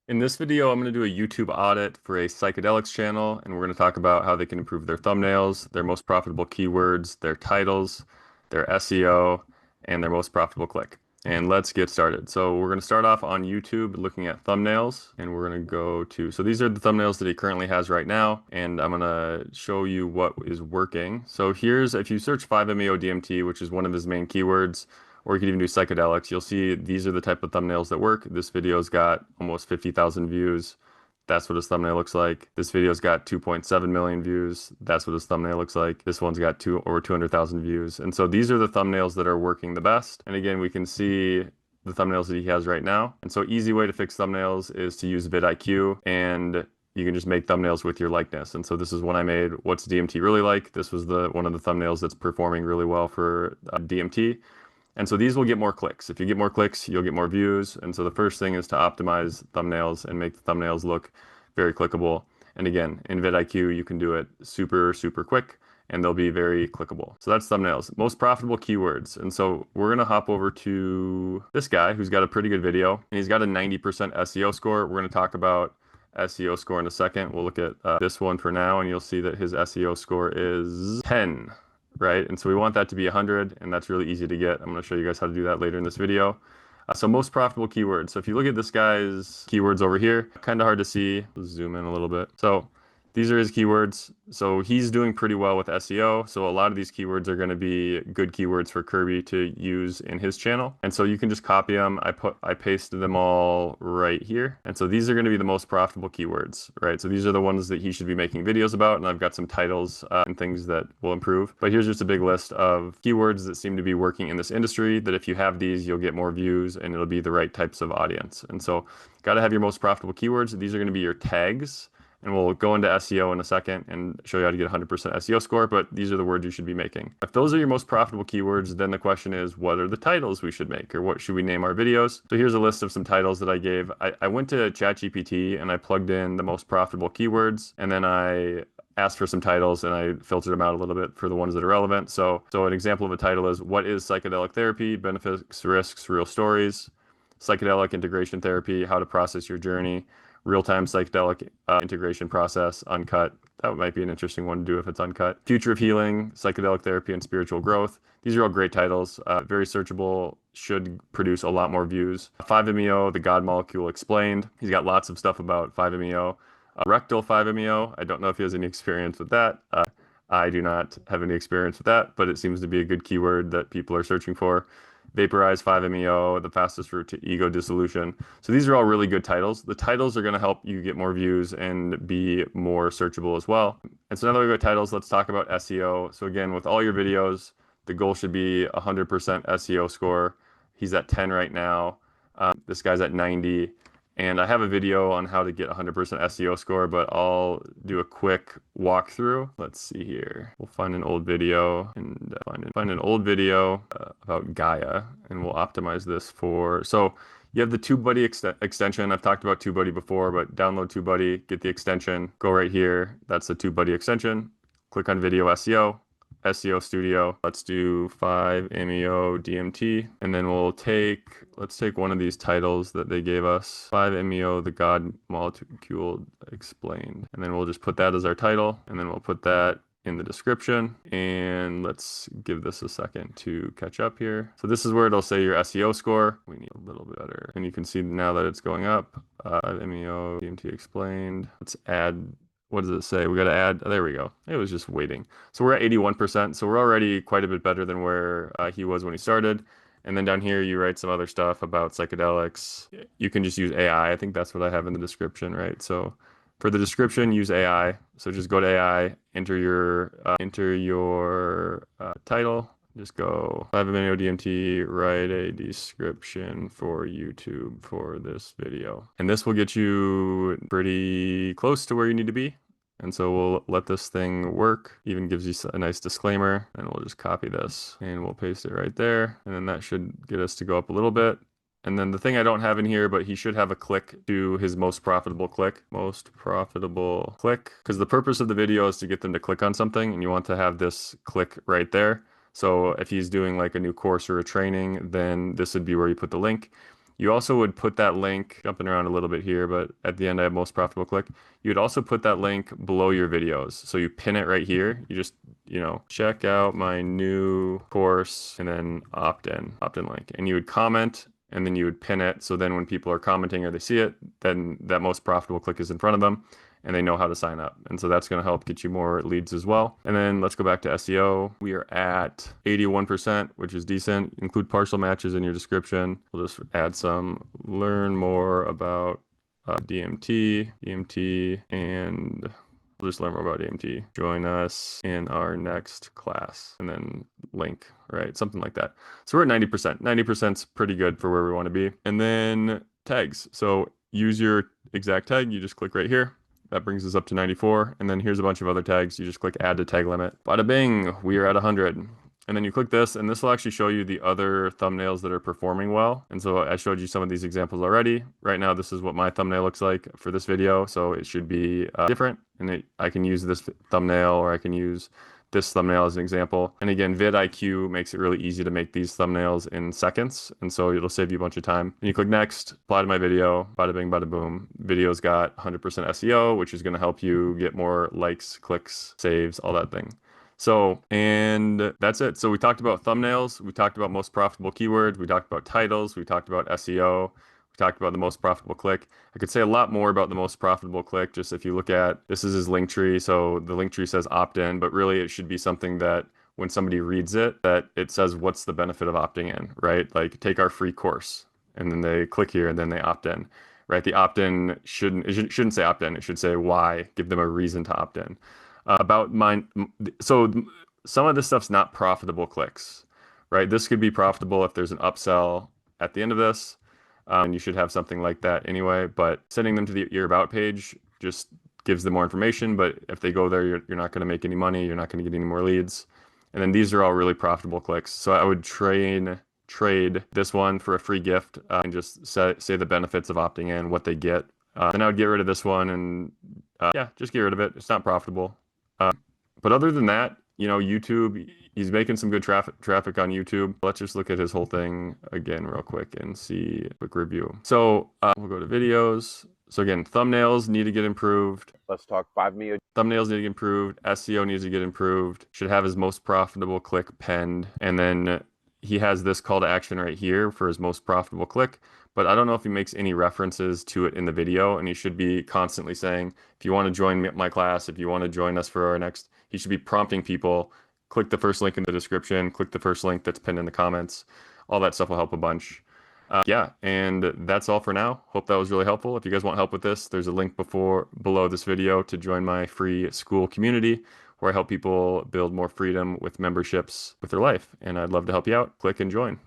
In this video, I'm going to do a YouTube audit for a psychedelics channel, and we're going to talk about how they can improve their thumbnails, their most profitable keywords, their titles, their SEO, and their most profitable click. And let's get started. So we're going to start off on YouTube looking at thumbnails, and we're going to go to, so these are the thumbnails that he currently has right now, and I'm going to show you what is working. So here's, if you search 5-MeO DMT, which is one of his main keywords, or you could even do psychedelics, you'll see these are the type of thumbnails that work. This video's got almost 50,000 views. That's what his thumbnail looks like. This video's got 2.7 million views. That's what his thumbnail looks like. This one's got over 200,000 views. And so these are the thumbnails that are working the best. And again, we can see the thumbnails that he has right now. And so easy way to fix thumbnails is to use vidIQ, and you can just make thumbnails with your likeness. And so this is one I made. What's DMT really like? This was one of the thumbnails that's performing really well for DMT. And so these will get more clicks. If you get more clicks, you'll get more views. And so the first thing is to optimize thumbnails and make the thumbnails look very clickable. And again, in vidIQ, you can do it super, super quick, and they'll be very clickable. So that's thumbnails. Most profitable keywords. And so we're going to hop over to this guy who's got a pretty good video, and he's got a 90% SEO score. We're going to talk about SEO score in a second. We'll look at this one for now, and you'll see that his SEO score is 10. Right? And so we want that to be 100, and that's really easy to get. I'm going to show you guys how to do that later in this video. So most profitable keywords. So if you look at this guy's keywords over here, kind of hard to see. Let's zoom in a little bit. So these are his keywords. So he's doing pretty well with SEO. So a lot of these keywords are going to be good keywords for Kirby to use in his channel. And so you can just copy them. I pasted them all right here. And so these are going to be the most profitable keywords, right? So these are the ones that he should be making videos about. And I've got some titles and things that will improve. But here's just a big list of keywords that seem to be working in this industry, that if you have these, you'll get more views and it'll be the right types of audience. And so got to have your most profitable keywords. These are going to be your tags. And we'll go into SEO in a second and show you how to get 100% SEO score, but these are the words you should be making. If those are your most profitable keywords, then the question is, what are the titles we should make, or what should we name our videos? So here's a list of some titles that I gave. I went to ChatGPT and I plugged in the most profitable keywords, and then I asked for some titles and I filtered them out a little bit for the ones that are relevant. So an example of a title is, what is psychedelic therapy? Benefits, risks, real stories. Psychedelic integration therapy, how to process your journey. Real-time psychedelic integration process, uncut. That might be an interesting one to do if it's uncut. Future of healing, psychedelic therapy, and spiritual growth. These are all great titles, very searchable, should produce a lot more views. 5-MeO, the God molecule explained. He's got lots of stuff about 5-MeO. Rectal 5-MeO, I don't know if he has any experience with that. I do not have any experience with that, but it seems to be a good keyword that people are searching for. Vaporize 5-MeO, the fastest route to ego dissolution. So these are all really good titles. The titles are going to help you get more views and be more searchable as well. And so now that we've got titles, let's talk about SEO. So again, with all your videos, the goal should be 100% SEO score. He's at 10 right now. This guy's at 90. And I have a video on how to get 100% SEO score, but I'll do a quick walkthrough. Let's see here. We'll find an old video and find an old video about Gaia, and we'll optimize this for. So you have the TubeBuddy extension. I've talked about TubeBuddy before, but download TubeBuddy, get the extension, go right here. That's the TubeBuddy extension. Click on Video SEO. SEO Studio. Let's do 5-MeO DMT, and then let's take one of these titles that they gave us. 5-MeO, the God molecule explained. And then we'll just put that as our title, and then we'll put that in the description. And let's give this a second to catch up here. So this is where it'll say your SEO score. We need a little bit better. And you can see now that it's going up. 5-MeO DMT explained. Let's add. What does it say? We got to add, there we go. It was just waiting. So we're at 81%. So we're already quite a bit better than where he was when he started. And then down here, you write some other stuff about psychedelics. You can just use AI. I think that's what I have in the description, right? So for the description, use AI. So just go to AI, enter your title. Just go 5-MeO DMT, write a description for YouTube for this video. And this will get you pretty close to where you need to be. And so we'll let this thing work. Even gives you a nice disclaimer, and we'll just copy this and we'll paste it right there. And then that should get us to go up a little bit. And then the thing I don't have in here, but he should have a click to his most profitable click. Most profitable click. Because the purpose of the video is to get them to click on something, and you want to have this click right there. So if he's doing like a new course or a training, then this would be where you put the link. You also would put that link, jumping around a little bit here, but at the end I have most profitable click. You would also put that link below your videos. So you pin it right here. You just, check out my new course and then opt-in link. And you would comment and then you would pin it. So then when people are commenting or they see it, then that most profitable click is in front of them and they know how to sign up. And so that's going to help get you more leads as well. And then let's go back to SEO. We are at 81%, which is decent. Include partial matches in your description. We'll just add some, learn more about DMT, and we'll just learn more about DMT. Join us in our next class, and then link, right? Something like that. So we're at 90%. 90% is pretty good for where we want to be. And then tags. So use your exact tag. You just click right here. That brings us up to 94. And then here's a bunch of other tags. You just click add to tag limit. Bada bing, we are at 100. And then you click this, and this will actually show you the other thumbnails that are performing well. And so I showed you some of these examples already. Right now, this is what my thumbnail looks like for this video. So it should be different. And I can use this thumbnail, or I can use this thumbnail as an example. And again, vidIQ makes it really easy to make these thumbnails in seconds. And so it'll save you a bunch of time. And you click next, apply to my video, bada bing, bada boom. Video's got 100% SEO, which is going to help you get more likes, clicks, saves, all that thing. So, and that's it. So we talked about thumbnails. We talked about most profitable keywords. We talked about titles. We talked about SEO. We talked about the most profitable click. I could say a lot more about the most profitable click. Just if you look at, this is his link tree. So the link tree says opt-in, but really it should be something that when somebody reads it, that it says, what's the benefit of opting in, right? Like take our free course, and then they click here and then they opt in, right? The opt-in shouldn't say opt-in. It should say why, give them a reason to opt in. About mine. So some of this stuff's not profitable clicks, right? This could be profitable if there's an upsell at the end of this. And you should have something like that anyway, but sending them to your about page just gives them more information. But if they go there, you're not going to make any money. You're not going to get any more leads. And then these are all really profitable clicks. So I would trade this one for a free gift and just say the benefits of opting in, what they get. Then I would get rid of this one and yeah, just get rid of it. It's not profitable. But other than that, YouTube, he's making some good traffic on YouTube. Let's just look at his whole thing again real quick and see a quick review. So we'll go to videos. So again, thumbnails need to get improved. Let's talk 5 million. Thumbnails need to get improved. SEO needs to get improved. Should have his most profitable click penned. And then he has this call to action right here for his most profitable click. But I don't know if he makes any references to it in the video, and he should be constantly saying, if you want to join my class, if you want to join us for our next, he should be prompting people, click the first link in the description, click the first link that's pinned in the comments. All that stuff will help a bunch. Yeah, and that's all for now. Hope that was really helpful. If you guys want help with this, there's a link below this video to join my free school community where I help people build more freedom with memberships with their life. And I'd love to help you out. Click and join.